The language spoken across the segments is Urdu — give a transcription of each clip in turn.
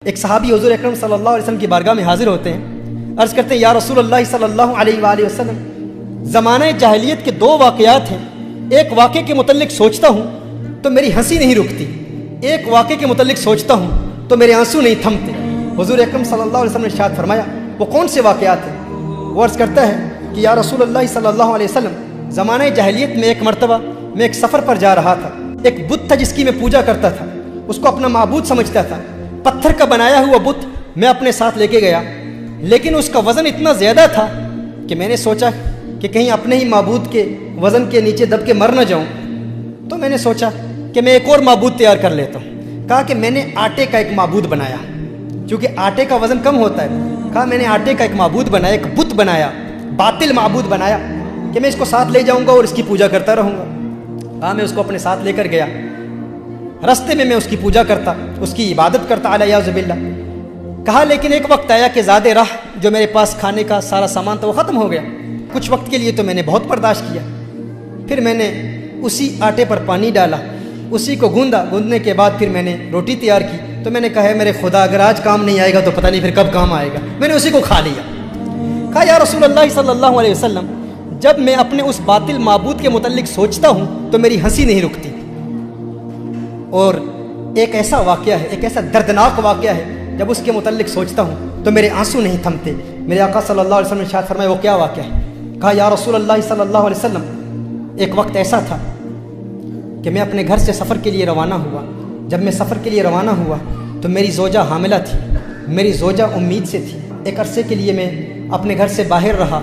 ایک صحابی حضور اکرم صلی اللہ علیہ وسلم کی بارگاہ میں حاضر ہوتے ہیں، عرض کرتے ہیں یا رسول اللہ صلی اللہ علیہ وآلہ وسلم، زمانہ جاہلیت کے 2 واقعات ہیں، ایک واقعے کے متعلق سوچتا ہوں تو میری ہنسی نہیں رکتی، ایک واقعے کے متعلق سوچتا ہوں تو میرے آنسو نہیں تھمتے۔ حضور اکرم صلی اللہ علیہ وسلم نے ارشاد فرمایا وہ کون سے واقعات ہیں؟ وہ عرض کرتا ہے کہ یا رسول اللہ صلی اللہ علیہ وسلم، زمانہ جاہلیت میں ایک مرتبہ میں ایک سفر پر جا رہا تھا، ایک بت تھا جس کی میں پوجا کرتا تھا، اس کو اپنا معبود سمجھتا تھا، پتھر کا بنایا ہوا بت میں اپنے ساتھ لے کے گیا، لیکن اس کا وزن اتنا زیادہ تھا کہ میں نے سوچا کہ کہیں اپنے ہی معبود کے وزن کے نیچے دب کے مر نہ جاؤں، تو میں نے سوچا کہ میں ایک اور معبود تیار کر لیتا ہوں۔ کہا کہ میں نے آٹے کا ایک معبود بنایا، چونکہ آٹے کا وزن کم ہوتا ہے، کہا میں نے آٹے کا ایک معبود بنایا، ایک بت بنایا، باطل معبود بنایا کہ میں اس کو ساتھ لے جاؤں گا اور اس کی پوجا کرتا رہوں گا۔ کہا میں اس کو اپنے ساتھ لے کر گیا، رستے میں اس کی پوجا کرتا، اس کی عبادت کرتا علیہ باللہ۔ کہا لیکن ایک وقت آیا کہ زیادہ راہ جو میرے پاس کھانے کا سارا سامان تھا وہ ختم ہو گیا۔ کچھ وقت کے لیے تو میں نے بہت برداشت کیا، پھر میں نے اسی آٹے پر پانی ڈالا، اسی کو گوندھا، گوندھنے کے بعد پھر میں نے روٹی تیار کی، تو میں نے کہا ہے میرے خدا اگر آج کام نہیں آئے گا تو پتہ نہیں پھر کب کام آئے گا، میں نے اسی کو کھا لیا۔ کہا یا رسول اللہ صلی اللہ علیہ وسلم، جب میں اپنے اس باطل معبود کے متعلق سوچتا ہوں تو میری ہنسی نہیں رکتی، اور ایک ایسا واقعہ ہے، ایک ایسا دردناک واقعہ ہے، جب اس کے متعلق سوچتا ہوں تو میرے آنسو نہیں تھمتے۔ میرے آقا صلی اللہ علیہ وسلم نے ارشاد فرمایا وہ کیا واقعہ ہے؟ کہا یا رسول اللہ صلی اللہ علیہ وسلم، ایک وقت ایسا تھا کہ میں اپنے گھر سے سفر کے لیے روانہ ہوا۔ جب میں سفر کے لیے روانہ ہوا تو میری زوجہ حاملہ تھی، میری زوجہ امید سے تھی۔ ایک عرصے کے لیے میں اپنے گھر سے باہر رہا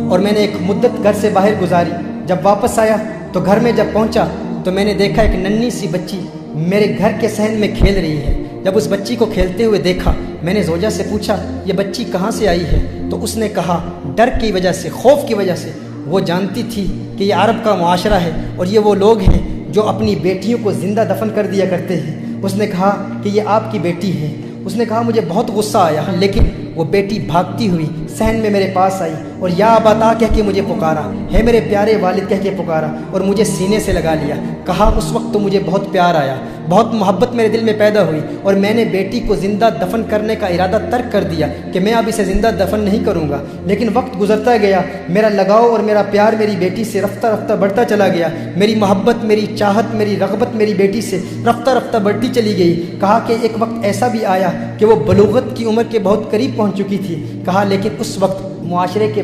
اور میں نے ایک مدت گھر سے باہر گزاری۔ جب واپس آیا تو گھر میں جب پہنچا تو میں نے دیکھا ایک ننھی سی بچی میرے گھر کے صحن میں کھیل رہی ہے۔ جب اس بچی کو کھیلتے ہوئے دیکھا، میں نے زوجہ سے پوچھا یہ بچی کہاں سے آئی ہے؟ تو اس نے کہا ڈر کی وجہ سے، خوف کی وجہ سے، وہ جانتی تھی کہ یہ عرب کا معاشرہ ہے اور یہ وہ لوگ ہیں جو اپنی بیٹیوں کو زندہ دفن کر دیا کرتے ہیں۔ اس نے کہا کہ یہ آپ کی بیٹی ہے۔ اس نے کہا مجھے بہت غصہ آیا، لیکن وہ بیٹی بھاگتی ہوئی صحن میں میرے پاس آئی اور یا اباتا کہہ کے مجھے پکارا، ہے میرے پیارے والد کہہ کے پکارا اور مجھے سینے سے لگا لیا۔ کہا اس وقت تو مجھے بہت پیار آیا، بہت محبت میرے دل میں پیدا ہوئی اور میں نے بیٹی کو زندہ دفن کرنے کا ارادہ ترک کر دیا کہ میں اب اسے زندہ دفن نہیں کروں گا۔ لیکن وقت گزرتا گیا، میرا لگاؤ اور میرا پیار میری بیٹی سے رفتہ رفتہ بڑھتا چلا گیا، میری محبت، میری چاہت، میری رغبت میری بیٹی سے رفتہ رفتہ بڑھتی چلی گئی۔ کہا کہ ایک وقت ایسا بھی آیا کہ وہ بلوغت کی عمر کے بہت قریب پہنچ چکی تھی۔ کہا لیکن اس وقت معاشرے کے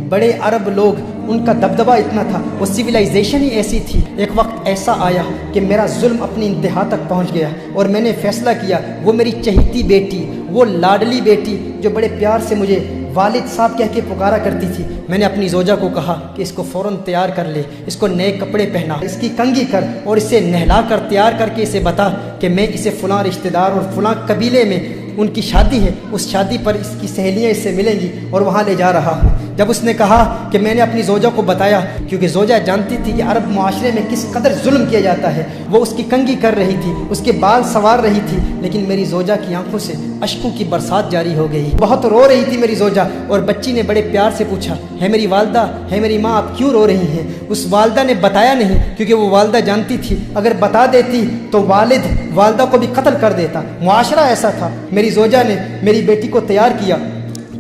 بڑے عرب لوگ، ان کا دبدبہ اتنا تھا، وہ سویلائزیشن ہی ایسی تھی۔ ایک وقت ایسا آیا کہ میرا ظلم اپنی انتہا تک پہنچ گیا اور میں نے فیصلہ کیا وہ میری چہیتی بیٹی، وہ لاڈلی بیٹی جو بڑے پیار سے مجھے والد صاحب کہہ کے پکارا کرتی تھی، میں نے اپنی زوجہ کو کہا کہ اس کو فوراً تیار کر لے، اس کو نئے کپڑے پہنا، اس کی کنگھی کر اور اسے نہلا کر تیار کر کے اسے بتا کہ میں اسے فلاں رشتہ دار اور فلاں قبیلے میں ان کی شادی ہے، اس شادی پر اس کی سہیلیاں اس سے ملیں گی اور وہاں لے جا رہا ہوں۔ جب اس نے کہا کہ میں نے اپنی زوجہ کو بتایا، کیونکہ زوجہ جانتی تھی کہ عرب معاشرے میں کس قدر ظلم کیا جاتا ہے، وہ اس کی کنگھی کر رہی تھی، اس کے بال سنوار رہی تھی، لیکن میری زوجہ کی آنکھوں سے اشکوں کی برسات جاری ہو گئی، بہت رو رہی تھی میری زوجہ۔ اور بچی نے بڑے پیار سے پوچھا ہے میری والدہ، ہے میری ماں، آپ کیوں رو رہی ہیں؟ اس والدہ نے بتایا نہیں، کیونکہ وہ والدہ جانتی تھی اگر بتا دیتی تو والد والدہ کو بھی قتل کر دیتا، معاشرہ ایسا تھا۔ میری زوجہ نے میری بیٹی کو تیار کیا،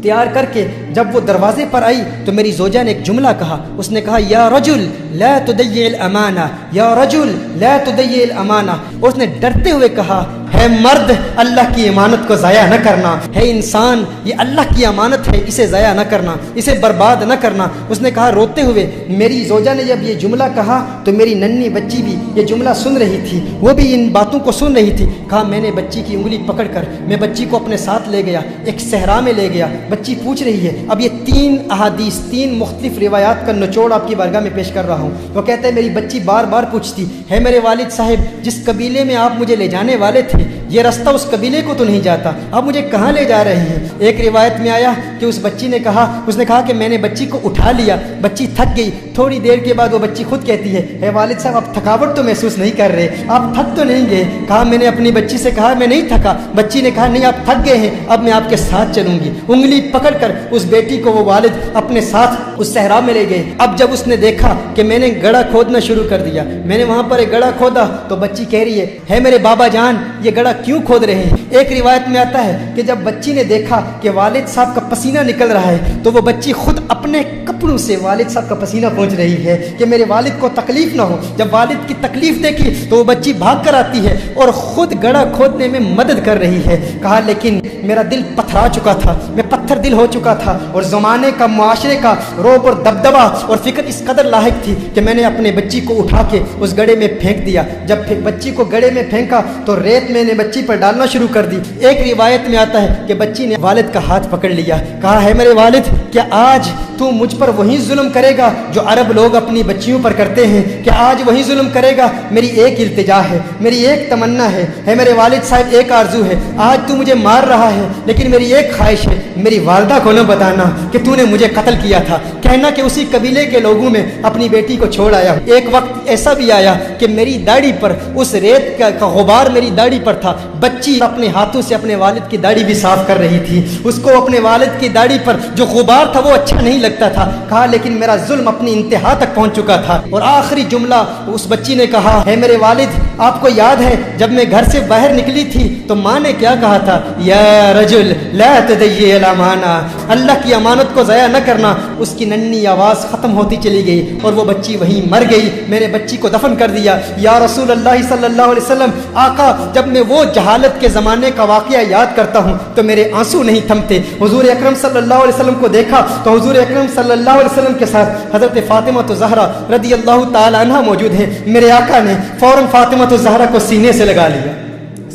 تیار کر کے جب وہ دروازے پر آئی تو میری زوجہ نے ایک جملہ کہا، اس نے کہا یا رجل لا تضيع الامانہ، یا رجل لا تضيع الامانہ، اور اس نے ڈرتے ہوئے کہا ہے مرد اللہ کی امانت کو ضائع نہ کرنا، ہے انسان یہ اللہ کی امانت ہے، اسے ضائع نہ کرنا، اسے برباد نہ کرنا۔ اس نے کہا روتے ہوئے، میری زوجہ نے جب یہ جملہ کہا تو میری ننھی بچی بھی یہ جملہ سن رہی تھی، وہ بھی ان باتوں کو سن رہی تھی۔ کہا میں نے بچی کی انگلی پکڑ کر میں بچی کو اپنے ساتھ لے گیا، ایک صحرا میں لے گیا۔ بچی پوچھ رہی ہے، اب یہ 3 احادیث، 3 مختلف روایات کا نچوڑ آپ کی بارگاہ میں پیش کر رہا ہوں۔ وہ کہتے ہیں میری بچی بار بار پوچھتی ہے میرے والد صاحب جس قبیلے میں آپ مجھے لے جانے والے تھے یہ رستہ اس قبیلے کو تو نہیں جاتا، آپ مجھے کہاں لے جا رہے ہیں؟ ایک روایت میں آیا کہ اس بچی نے کہا، اس نے کہا کہ میں نے بچی کو اٹھا لیا، بچی تھک گئی، تھوڑی دیر کے بعد وہ بچی خود کہتی ہے اے والد صاحب آپ تھکاوٹ تو محسوس نہیں کر رہے، آپ تھک تو نہیں گئے؟ کہا میں نے اپنی بچی سے کہا میں نہیں تھکا۔ بچی نے کہا نہیں آپ تھک گئے ہیں، اب میں آپ کے ساتھ چلوں گی۔ انگلی پکڑ کر اس بیٹی کو وہ والد اپنے ساتھ اس صحرا میں لے گئے۔ اب جب اس نے دیکھا کہ میں نے گڑھا کھودنا شروع کر دیا، میں نے وہاں پر ایک گڑھا کھودا تو بچی کہہ رہی ہے میرے بابا جان یہ گڑھا کیوں کھود رہے ہیں؟ ایک روایت میں آتا ہے کہ جب بچی نے دیکھا کہ والد صاحب کا پسینہ نکل رہا ہے تو وہ بچی خود اپنے کپڑوں سے والد صاحب کا پسینہ پہنچ رہی ہے کہ میرے والد کو تکلیف نہ ہو۔ جب والد کی تکلیف دیکھی تو وہ بچی بھاگ کر آتی ہے اور خود گڑھا کھودنے میں مدد کر رہی ہے۔ کہا لیکن میرا دل پتھرا چکا تھا، میں پتھر دل ہو چکا تھا، اور زمانے کا، معاشرے کا رعب اور دبدبہ اور فکر اس قدر لاحق تھی کہ میں نے اپنے بچی کو اٹھا کے اس گڑھے میں پھینک دیا۔ جب بچی کو گڑھے میں پھینکا تو ریت میں نے بچی پر ڈالنا شروع کر دی۔ ایک روایت میں آتا ہے کہ بچی نے والد کا ہاتھ پکڑ لیا، کہا ہے میرے والد کیا آج تو مجھ پر وہی ظلم کرے گا جو عرب لوگ اپنی بچیوں پر کرتے ہیں؟ کہ آج وہی ظلم کرے گا؟ میری ایک التجا ہے، میری ایک تمنا ہے میرے والد صاحب، ایک آرزو ہے، آج تو مجھے مار رہا ہے لیکن میری ایک خواہش ہے، میری والدہ کو نہ بتانا کہ تو نے مجھے قتل کیا تھا، کہنا کہ اسی قبیلے کے لوگوں میں اپنی بیٹی کو چھوڑ آیا۔ ایک وقت ایسا بھی آیا کہ میری داڑھی پر اس ریت کا غبار میری داڑھی پر تھا، بچی اپنے ہاتھوں سے اپنے والد کی داڑھی بھی صاف کر رہی تھی، اس کو اپنے والد کی داڑھی پر جو غبار تھا وہ اچھا نہیں لگتا تھا۔ کہا لیکن میرا ظلم اپنی انتہا تک پہنچ چکا تھا، اور آخری جملہ اس بچی نے کہا ہے میرے والد آپ کو یاد ہے جب میں گھر سے باہر نکلی تھی تو ماں نے کیا کہا تھا؟ یا رجل لا تضیع الامانہ، اللہ کی امانت کو ضائع نہ کرنا۔ اس کی ننھی آواز ختم ہوتی چلی گئی اور وہ بچی وہیں مر گئی۔ میں نے بچی کو دفن کر دیا۔ یا رسول اللہ صلی اللہ علیہ وسلم، آقا جب میں وہ جہالت کے زمانے کا واقعہ یاد کرتا ہوں تو میرے آنسو نہیں تھمتے۔ حضور اکرم صلی اللہ علیہ وسلم کو دیکھا تو حضور اکرم صلی اللہ علیہ وسلم کے ساتھ حضرت فاطمہ الزہرا رضی اللہ تعالی عنہا موجود ہیں۔ میرے آقا نے فوراً فاطمہ الزہرا کو سینے سے لگا لیا،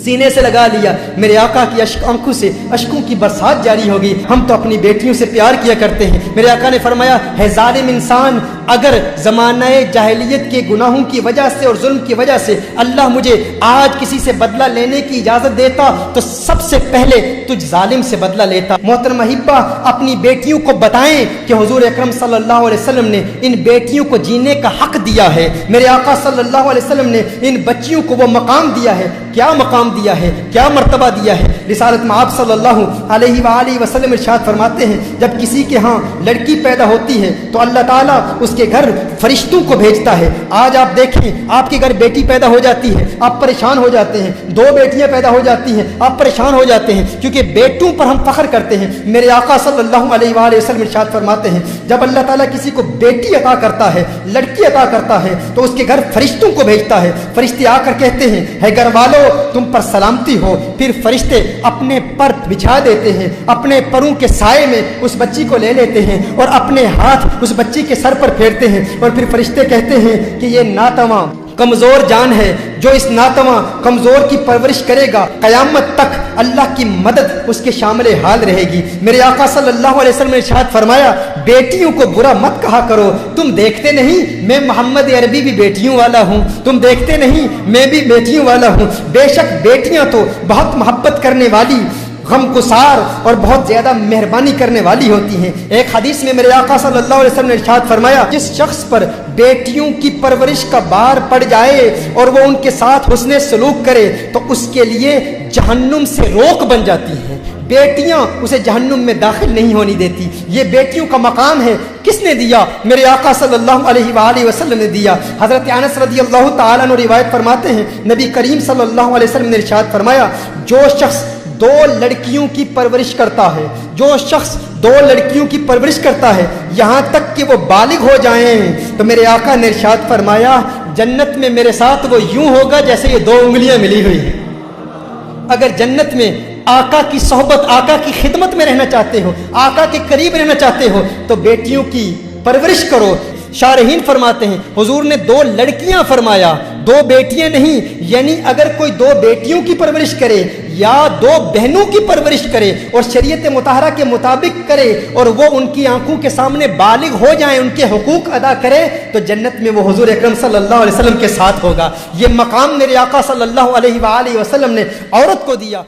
سینے سے لگا لیا۔ میرے آقا کی آنکھوں سے اشکوں کی برسات جاری ہوگی۔ ہم تو اپنی بیٹیوں سے پیار کیا کرتے ہیں۔ میرے آقا نے فرمایا ہے ظالم انسان، اگر زمانہ جاہلیت کے گناہوں کی وجہ سے اور ظلم کی وجہ سے اللہ مجھے آج کسی سے بدلہ لینے کی اجازت دیتا تو سب سے پہلے تجھ ظالم سے بدلہ لیتا۔ محترم احبہ، اپنی بیٹیوں کو بتائیں کہ حضور اکرم صلی اللہ علیہ وسلم نے ان بیٹیوں کو جینے کا حق دیا ہے۔ میرے آقا صلی اللہ علیہ وسلم نے ان بچیوں کو وہ مقام دیا ہے۔ کیا مقام دیا ہے، کیا مرتبہ دیا ہے؟ رسالت میں آپ صلی اللہ علیہ وآلہ وسلم ارشاد فرماتے ہیں جب کسی کے ہاں لڑکی پیدا ہوتی ہے تو اللہ تعالیٰ اس کے گھر فرشتوں کو بھیجتا ہے۔ آج آپ دیکھیں آپ کے گھر بیٹی پیدا ہو جاتی ہے، آپ پریشان ہو جاتے ہیں، دو بیٹیاں پیدا ہو جاتی ہیں، آپ پریشان ہو جاتے ہیں کیونکہ بیٹوں پر ہم فخر کرتے ہیں۔ میرے آقا صلی اللہ علیہ وآلہ وسلم ارشاد فرماتے ہیں جب اللہ تعالیٰ کسی کو بیٹی عطا کرتا ہے، لڑکی عطا کرتا ہے تو اس کے گھر فرشتوں کو بھیجتا ہے۔ فرشتے آ کر کہتے ہیں ہے گھر والو تم پر سلامتی ہو۔ پھر فرشتے اپنے پر بچھا دیتے ہیں، اپنے پروں کے سائے میں اس بچی کو لے لیتے ہیں اور اپنے ہاتھ اس بچی کے سر پر پھیرتے ہیں، اور پھر فرشتے کہتے ہیں کہ یہ ناتواں کمزور جان ہے، جو اس ناتواں کمزور کی پرورش کرے گا قیامت تک اللہ کی مدد اس کے شامل حال رہے گی۔ میرے آقا صلی اللہ علیہ وسلم نے ارشاد فرمایا بیٹیوں کو برا مت کہا کرو، تم دیکھتے نہیں میں محمد عربی بھی بیٹیوں والا ہوں، تم دیکھتے نہیں میں بھی بیٹیوں والا ہوں۔ بے شک بیٹیاں تو بہت محبت کرنے والی، غم گسار اور بہت زیادہ مہربانی کرنے والی ہوتی ہیں۔ ایک حدیث میں میرے آقا صلی اللہ علیہ وسلم نے ارشاد فرمایا جس شخص پر بیٹیوں کی پرورش کا بار پڑ جائے اور وہ ان کے ساتھ حسن سلوک کرے تو اس کے لیے جہنم سے روک بن جاتی ہیں، بیٹیاں اسے جہنم میں داخل نہیں ہونی دیتی۔ یہ بیٹیوں کا مقام ہے، کس نے دیا؟ میرے آقا صلی اللہ علیہ وآلہ وسلم نے دیا۔ حضرت انس رضی اللہ تعالیٰ عنہ روایت فرماتے ہیں نبی کریم صلی اللہ علیہ وسلم نے ارشاد فرمایا جو شخص دو لڑکیوں کی پرورش کرتا ہے، جو شخص دو لڑکیوں کی پرورش کرتا ہے یہاں تک کہ وہ بالغ ہو جائیں تو میرے آقا نے ارشاد فرمایا جنت میں میرے ساتھ وہ یوں ہوگا جیسے یہ دو انگلیاں ملی ہوئی ہیں۔ اگر جنت میں آقا کی صحبت، آقا کی خدمت میں رہنا چاہتے ہو، آقا کے قریب رہنا چاہتے ہو تو بیٹیوں کی پرورش کرو۔ شارحین فرماتے ہیں حضور نے دو لڑکیاں فرمایا، دو بیٹیاں نہیں، یعنی اگر کوئی دو بیٹیوں کی پرورش کرے یا دو بہنوں کی پرورش کرے اور شریعت مطہرہ کے مطابق کرے اور وہ ان کی آنکھوں کے سامنے بالغ ہو جائیں، ان کے حقوق ادا کرے تو جنت میں وہ حضور اکرم صلی اللہ علیہ وسلم کے ساتھ ہوگا۔ یہ مقام میرے آقا صلی اللہ علیہ وآلہ وسلم نے عورت کو دیا۔